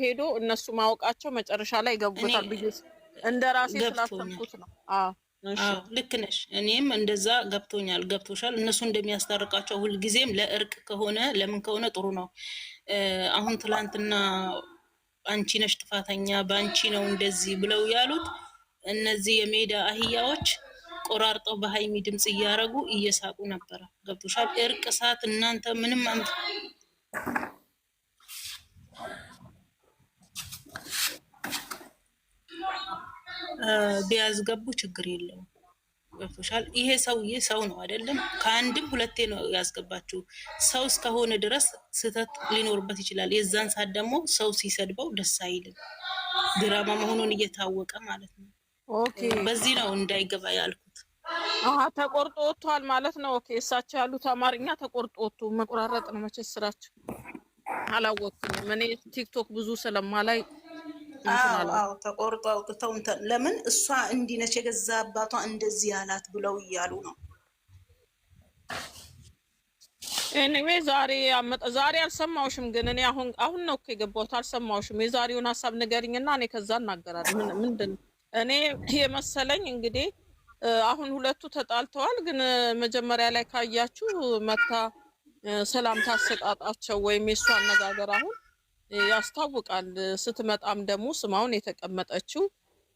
ሄዶ እነሱ ማወቃቸው መጨረሻ ላይ ገቡታል ብዬ እንደራሴ ስላሰብኩት ነው። እሺ ልክ ነሽ። እኔም እንደዛ ገብቶኛል። ገብቶሻል። እነሱ እንደሚያስታርቃቸው ሁልጊዜም ለእርቅ ከሆነ ለምን ከሆነ ጥሩ ነው። አሁን ትላንትና አንቺ ነሽ ጥፋተኛ በአንቺ ነው እንደዚህ ብለው ያሉት እነዚህ የሜዳ አህያዎች ቆራርጠው በሃይሚ ድምጽ እያረጉ እየሳቁ ነበረ። ገብቶሻል። እርቅ ሰዓት እናንተ ምንም ቢያዝገቡ ችግር የለውም። ገብቶሻል። ይሄ ሰውዬ ሰው ነው አይደለም? ከአንድም ሁለቴ ነው ያስገባችው። ሰው እስከሆነ ድረስ ስህተት ሊኖርበት ይችላል። የዛን ሰዓት ደግሞ ሰው ሲሰድበው ደስ አይልም። ድራማ መሆኑን እየታወቀ ማለት ነው። ኦኬ፣ በዚህ ነው እንዳይገባ ያልኩት። ተቆርጦ ወጥቷል ማለት ነው። ኦኬ፣ እሳቸው ያሉት አማርኛ ተቆርጦ ወጥቶ መቆራረጥ ነው መቼ ስራቸው። አላወቅኩም እኔ ቲክቶክ ብዙ ስለማላይ ተቆርጦ አውጥተው ለምን እሷ እንዲህ ነች የገዛ አባቷ እንደዚህ ያላት ብለው እያሉ ነው። ኤኒዌይ ዛሬ አልሰማውሽም፣ ግን እኔ አሁን ነው እኮ የገባሁት። አልሰማውሽም። የዛሬውን ሀሳብ ንገሪኝና እኔ ከዛ እናገራለሁ። ምንድን እኔ የመሰለኝ እንግዲህ አሁን ሁለቱ ተጣልተዋል፣ ግን መጀመሪያ ላይ ካያችሁ መታ ሰላምታ አሰጣጣቸው ወይም የእሱ አነጋገር አሁን ያስታውቃል። ስትመጣም ደግሞ ስማውን የተቀመጠችው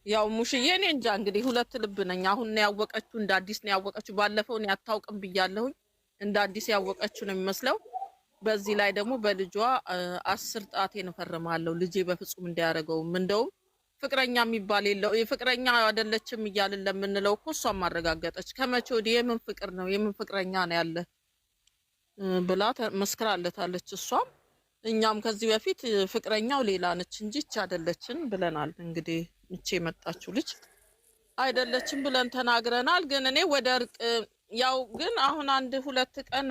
ያው ሙሽዬ እኔ እንጃ እንግዲህ ሁለት ልብ ነኝ። አሁን ነው ያወቀችው፣ እንደ አዲስ ነው ያወቀችው። ባለፈው ነው አታውቅም ብያለሁኝ፣ እንደ አዲስ ያወቀችው ነው የሚመስለው። በዚህ ላይ ደግሞ በልጇ 10 ጣቴን እፈርማለሁ ልጄ በፍጹም እንዲያደርገውም። እንደውም ፍቅረኛ የሚባል የለው የፍቅረኛ አይደለችም እያልን ለምንለው እኮ እሷም አረጋገጠች። ከመቼ ወዲህ የምን ፍቅር ነው የምን ፍቅረኛ ነው ያለ ብላ መስክራለታለች እሷም። እኛም ከዚህ በፊት ፍቅረኛው ሌላ ነች እንጂ እቺ አይደለችን ብለናል። እንግዲህ እቺ የመጣችው ልጅ አይደለችን ብለን ተናግረናል። ግን እኔ ወደ እርቅ ያው ግን አሁን 1-2 ቀን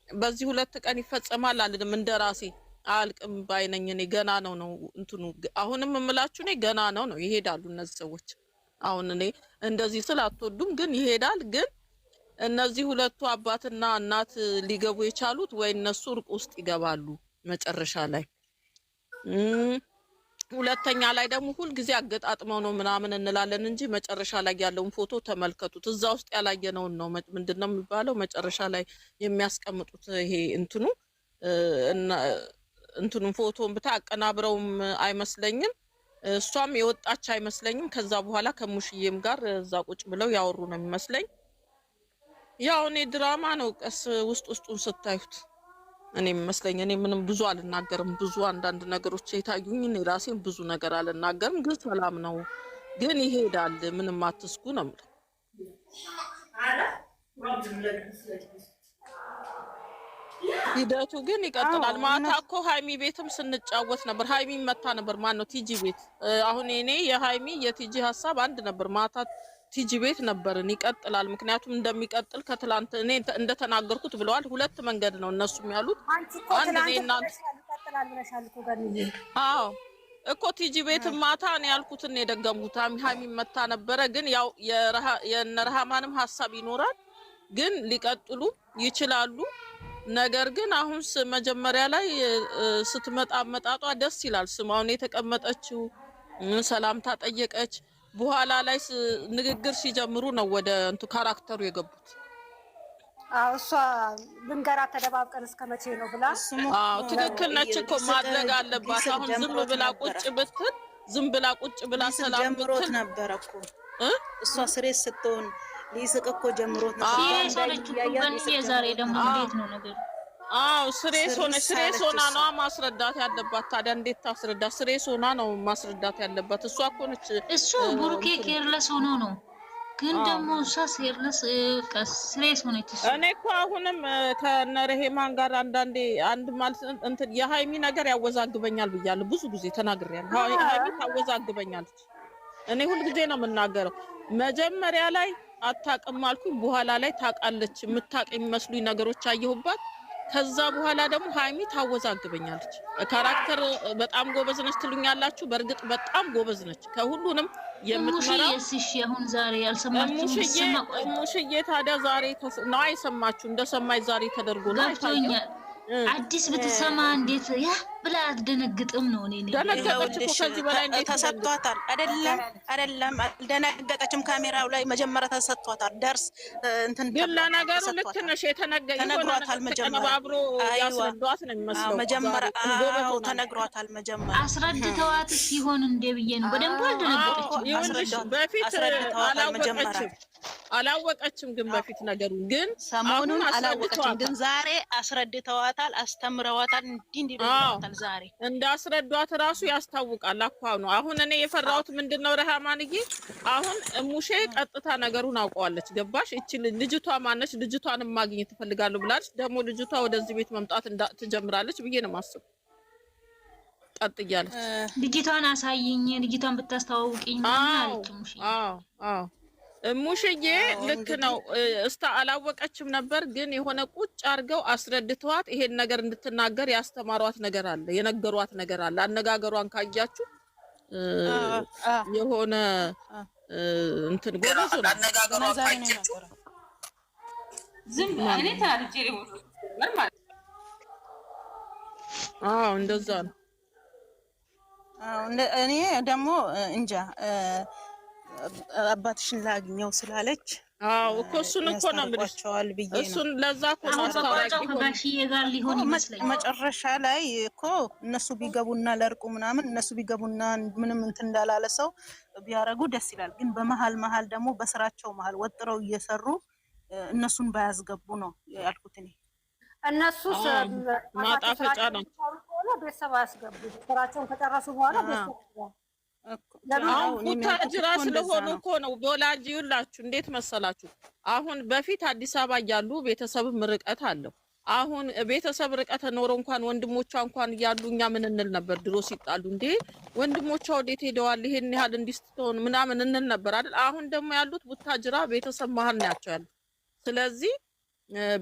በዚህ 2 ቀን ይፈጸማል አልልም፣ እንደራሴ አልቅም ባይነኝ። እኔ ገና ነው እንትኑ አሁንም እምላችሁ እኔ ገና ነው ይሄዳሉ እነዚህ ሰዎች። አሁን እኔ እንደዚህ ስላትወዱም ግን ይሄዳል። ግን እነዚህ ሁለቱ አባትና እናት ሊገቡ የቻሉት ወይ እነሱ እርቅ ውስጥ ይገባሉ መጨረሻ ላይ። ሁለተኛ ላይ ደግሞ ሁልጊዜ አገጣጥመው ነው ምናምን እንላለን እንጂ መጨረሻ ላይ ያለውን ፎቶ ተመልከቱት። እዛ ውስጥ ያላየነውን ነው ምንድነው የሚባለው መጨረሻ ላይ የሚያስቀምጡት። ይሄ እንትኑን ፎቶን ብታይ አቀናብረውም አይመስለኝም፣ እሷም የወጣች አይመስለኝም። ከዛ በኋላ ከሙሽዬም ጋር እዛ ቁጭ ብለው ያወሩ ነው የሚመስለኝ። ያው እኔ ድራማ ነው ቀስ ውስጡን ስታዩት እኔ መስለኝ። እኔ ምንም ብዙ አልናገርም። ብዙ አንዳንድ ነገሮች የታዩኝ እኔ ራሴን ብዙ ነገር አልናገርም። ግን ሰላም ነው፣ ግን ይሄዳል። ምንም አትስጉ ነው የምለው። ሂደቱ ግን ይቀጥላል። ማታ እኮ ሃይሚ ቤትም ስንጫወት ነበር። ሃይሚ መታ ነበር። ማን ነው ቲጂ ቤት። አሁን እኔ የሃይሚ የቲጂ ሀሳብ አንድ ነበር። ማታ ቲጂ ቤት ነበርን። ይቀጥላል። ምክንያቱም እንደሚቀጥል ከትላንት እኔ እንደተናገርኩት ብለዋል። 2 መንገድ ነው እነሱም ያሉት። አንድ እኔና እኮ ቲጂ ቤት ማታ ነው ያልኩትን የደገምኩት። ሃይሚ መታ ነበረ። ግን ያው የነረሃማንም ሀሳብ ይኖራል። ግን ሊቀጥሉ ይችላሉ። ነገር ግን አሁን መጀመሪያ ላይ ስትመጣ አመጣጧ ደስ ይላል። ስማውን የተቀመጠችው ሰላምታ ጠየቀች። በኋላ ላይ ንግግር ሲጀምሩ ነው ወደ ካራክተሩ የገቡት። እሷ ልንገራ ተደባብቀን እስከመቼ ነው ብላ። ትክክል ነች እኮ ማድረግ አለባት። አሁን ዝም ብላ ቁጭ ብላ ሰላም ጀምሮት ነበረ እኮ እሷ ስሬት ስትሆን ሊስቅ እኮ ጀምሮት ነበር። የዛሬ ደግሞ እንዴት ነው ነገር? ስሬስ ሆና ነው ማስረዳት ያለባት። ታዲያ እንዴት ታስረዳ? ስሬስ ሆና ነው ማስረዳት ያለባት። እሷ እኮ ነች። እሱ ቡርኬ ኬርለስ ሆኖ ነው፣ ግን ደግሞ እሷ ስሬስ ሆነች። እኔ እኮ አሁንም ከነረሄማን ጋር አንድ ማለት እንትን የሃይሚ ነገር ያወዛግበኛል ብያለሁ። ብዙ ጊዜ ተናግሬያለሁ። ሃይሚ ታወዛግበኛለች። እኔ ሁልጊዜ ነው የምናገረው። መጀመሪያ ላይ አታውቅም አልኩኝ፣ በኋላ ላይ ታውቃለች። የምታውቅ የሚመስሉኝ ነገሮች አየሁባት። ከዛ በኋላ ደግሞ ሃይሚ ታወዛግበኛለች። ካራክተር በጣም ጎበዝ ነች ትሉኛላችሁ። በእርግጥ በጣም ጎበዝ ነች። ከሁሉንም የምትመራው አሁን ዛሬ ያልሰማችሁ ሙሽዬ ታዲያ ዛሬ ነው አይሰማችሁ? እንደሰማይ ዛሬ ተደርጎ ነው አይታየው። አዲስ ብትሰማ እንዴት ያ ብላ አትደነግጥም ነው? እኔ ደነገጠች እኮ ከዚህ በላይ እንዴት ተሰጥቷታል። አይደለም አልደነገጠችም። ካሜራው ላይ መጀመሪያ ተሰጥቷታል። ደርስ እንትን ግን ለነገሩ ልክ ነሽ። ተነግሯታል። መጀመሪያ አብሮ ያስረዷት ነው የሚመስለው። መጀመሪያ ተነግሯታል። መጀመሪያ አስረድተዋት ሲሆን እንደ ብዬ ነው። በደንብ አልደነገጠችም። ይኸውልሽ በፊት አላወቀችም ግን በፊት ነገሩ ግን ሰሞኑን አላወቀችም። ግን ዛሬ አስረድተዋታል፣ አስተምረዋታል። እንዲህ ብለዋታል። ዛሬ እንዳስረዷት ራሱ ያስታውቃል። አኳኑ አሁን እኔ የፈራሁት ምንድነው ረሃማንዬ፣ አሁን እሙሼ ቀጥታ ነገሩን አውቀዋለች። ገባሽ? እቺ ልጅቷ ማነች? ልጅቷን ማግኘት ትፈልጋለሁ ብላለች። ደግሞ ልጅቷ ወደዚህ ቤት መምጣት ትጀምራለች ብዬ ነው የማስበው። ቀጥ እያለች ልጅቷን አሳይኝ፣ ልጅቷን ብታስተዋውቂኝ ማለት ነው። አዎ ሙሽዬ ልክ ነው። አላወቀችም ነበር ግን የሆነ ቁጭ አድርገው አስረድተዋት ይሄን ነገር እንድትናገር ያስተማሯት ነገር አለ፣ የነገሯት ነገር አለ። አነጋገሯን ካያችሁ የሆነ እንትን ጎበዝ ነው አነጋገሯን ካያችሁ ዝም እኔ ታርጄ ማለት እንደዛ ነው። እኔ ደግሞ እንጃ አባትሽን ላግኘው ስላለች እኮ እሱን እኮ ነው የምልሽዋል ብዬ ነው። እሱን ለዛ እኮ ማስታወቂያው ከጋሽዬ ጋር ሊሆን ይመስለኛል። መጨረሻ ላይ እኮ እነሱ ቢገቡና ለእርቁ ምናምን እነሱ ቢገቡና ምንም እንትን እንዳላለ ሰው ቢያረጉ ደስ ይላል። ግን በመሀል ደግሞ በስራቸው መሀል ወጥረው እየሰሩ እነሱን ባያስገቡ ነው ያልኩት እኔ። እነሱ ማጣፈጫ ነው ቤተሰብ አያስገቡ። ስራቸውን ከጨረሱ በኋላ ቤተሰብ ቡታጅራ ስለሆኑ እኮ ነው። ወላጅ ይላችሁ እንዴት መሰላችሁ? አሁን በፊት አዲስ አበባ እያሉ ቤተሰብም ርቀት አለው። አሁን ቤተሰብ ርቀት ኖሮ እንኳን ወንድሞቿ እንኳን እያሉ እኛ ምን እንል ነበር ድሮ ሲጣሉ፣ እንዴ ወንድሞቿ ወዴት ሄደዋል ይሄን ያህል እንዲስትሆን ምናምን እንል ነበር አይደል? አሁን ደግሞ ያሉት ቡታጅራ ቤተሰብ መሀል ነው ያለው። ስለዚህ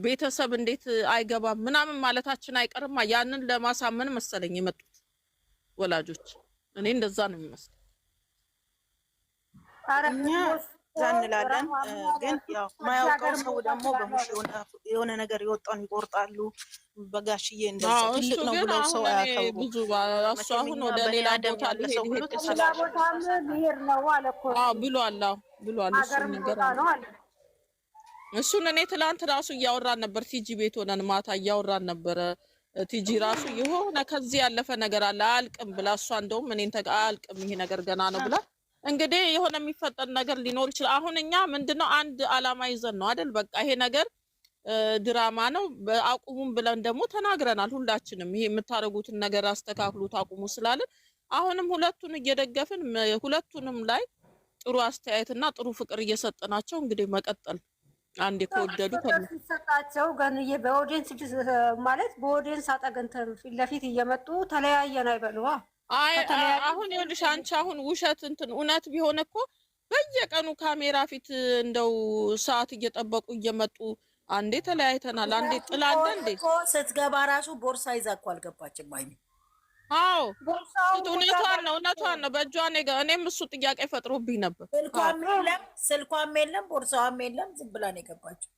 ቤተሰብ እንዴት አይገባም ምናምን ማለታችን አይቀርማ። ያንን ለማሳመን መሰለኝ የመጡት ወላጆች። እኔ እንደዛ ነው የሚመስለው። እኛ እንላለን ግን ያው ማያውቀው ሰው ደግሞ በሙሽ የሆነ ነገር የወጣውን ይቆርጣሉ። በጋሽዬ እንደዛ ትልቅ ነው ብለው ሰው አያከብሩ። ብዙ እሱ አሁን ወደ ሌላ ቦታ ሰው ሁሉ ብሏል። እሱን እኔ ትላንት ራሱ እያወራን ነበር። ቲጂ ቤት ሆነን ማታ እያወራን ነበረ። ቲጂ ራሱ የሆነ ከዚህ ያለፈ ነገር አለ አያልቅም ብላ እሷ እንደውም እኔን አያልቅም ይሄ ነገር ገና ነው ብላ እንግዲህ የሆነ የሚፈጠር ነገር ሊኖር ይችላል። አሁን እኛ ምንድነው አንድ አላማ ይዘን ነው አይደል? በቃ ይሄ ነገር ድራማ ነው አቁሙም ብለን ደግሞ ተናግረናል ሁላችንም። ይሄ የምታረጉትን ነገር አስተካክሉት አቁሙ ስላለን አሁንም ሁለቱን እየደገፍን ሁለቱንም ላይ ጥሩ አስተያየትና ጥሩ ፍቅር እየሰጠናቸው እንግዲህ መቀጠል አንዴ ከወደዱ ከሚሰጣቸው ገንዬ በኦዲየንስ ማለት በኦዲየንስ አጠገንተን ፊት ለፊት እየመጡ ተለያየን አይበሉ። አሁን ይኸውልሽ አንቺ አሁን ውሸት እንትን እውነት ቢሆን እኮ በየቀኑ ካሜራ ፊት እንደው ሰዓት እየጠበቁ እየመጡ አንዴ ተለያይተናል አንዴ ጥላለ እንዴ ስትገባ ራሱ ቦርሳ ይዛ እኮ አልገባችም አይኔ። አዎ እውነቷን ነው በእጇ እኔም እሱ ጥያቄ ፈጥሮብኝ ነበር። ስልኳም የለም ቦርሳዋም የለም ዝም ብላ ነው የገባችው።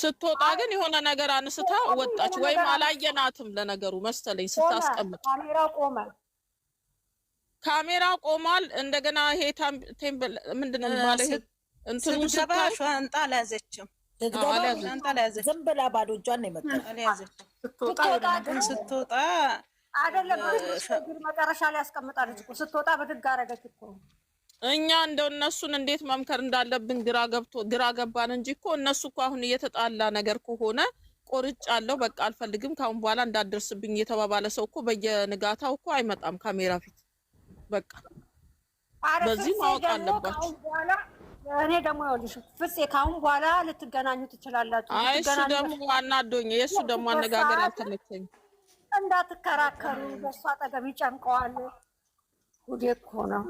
ስትወጣ ግን የሆነ ነገር አንስታ ወጣች። ወይም አላየናትም ለነገሩ መሰለኝ ስታስቀምጥ ካሜራ ቆሟል። እንደገና ይሄ ቴምብል ምንድነው ማለት እንትኑ ስትገባ ሻንጣ አልያዘችም። ዝም ብላ ባዶ እጇን ነው የመጣችው። ስትወጣ አይደለም መጨረሻ ላይ ያስቀምጣለች እኮ ስትወጣ በድግ አደረገች እኮ። እኛ እንደው እነሱን እንዴት መምከር እንዳለብን ግራ ገባን እንጂ እኮ እነሱ እኮ አሁን እየተጣላ ነገር ከሆነ ቆርጫለሁ በቃ አልፈልግም ካሁን በኋላ እንዳደርስብኝ የተባባለ ሰው እኮ በየንጋታው እኮ አይመጣም ካሜራ ፊት። በቃ በዚህ ማወቅ አለባችሁ። እኔ ደግሞ ይኸውልሽ ፍፄ ካሁን በኋላ ልትገናኙ ትችላላችሁ። እሱ ደግሞ አናዶኝ የእሱ ደግሞ አነጋገር አልተመቸኝም። እንዳትከራከሩ በእሱ አጠገብ ይጨምቀዋል። ጉዴ እኮ ነው።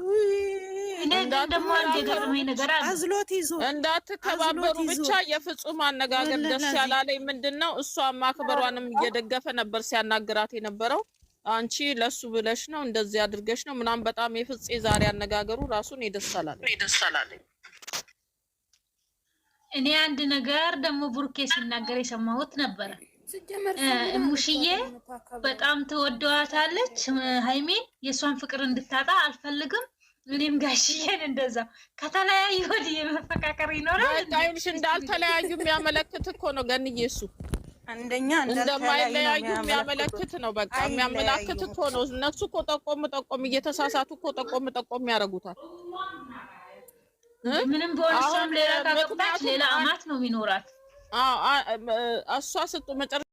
ደግሞ እንደገረመኝ ነገር አለ። አዝሎት ይዞ እንዳትከባበሩ ብቻ የፍጹም አነጋገር ደስ ያላለኝ ምንድነው እሷ ማክበሯንም እየደገፈ ነበር ሲያናግራት የነበረው። አንቺ ለሱ ብለሽ ነው እንደዚህ አድርገሽ ነው ምናምን በጣም የፍፄ ዛሬ አነጋገሩ ራሱን ይደሳላል። እኔ አንድ ነገር ደግሞ ቡርኬ ሲናገር የሰማሁት ነበረ። ሙሽዬ በጣም ተወደዋታለች ሃይሜን የሷን ፍቅር እንድታጣ አልፈልግም እኔም ጋሽዬን እንደዛ ከተለያዩ ወዲህ መፈካከር ይኖራል ጋይምሽ እንዳልተለያዩ የሚያመለክት እኮ ነው ገንዬ እሱ አንደኛ እንደማይለያዩ የሚያመለክት ነው በቃ የሚያመለክት እኮ ነው እነሱ እኮ ጠቆም እየተሳሳቱ እኮ ጠቆም ያረጉታል ምንም ቢሆን እሷም ሌላ ካገባች ሌላ አማት ነው የሚኖራት እሷ ስትመጨረሻ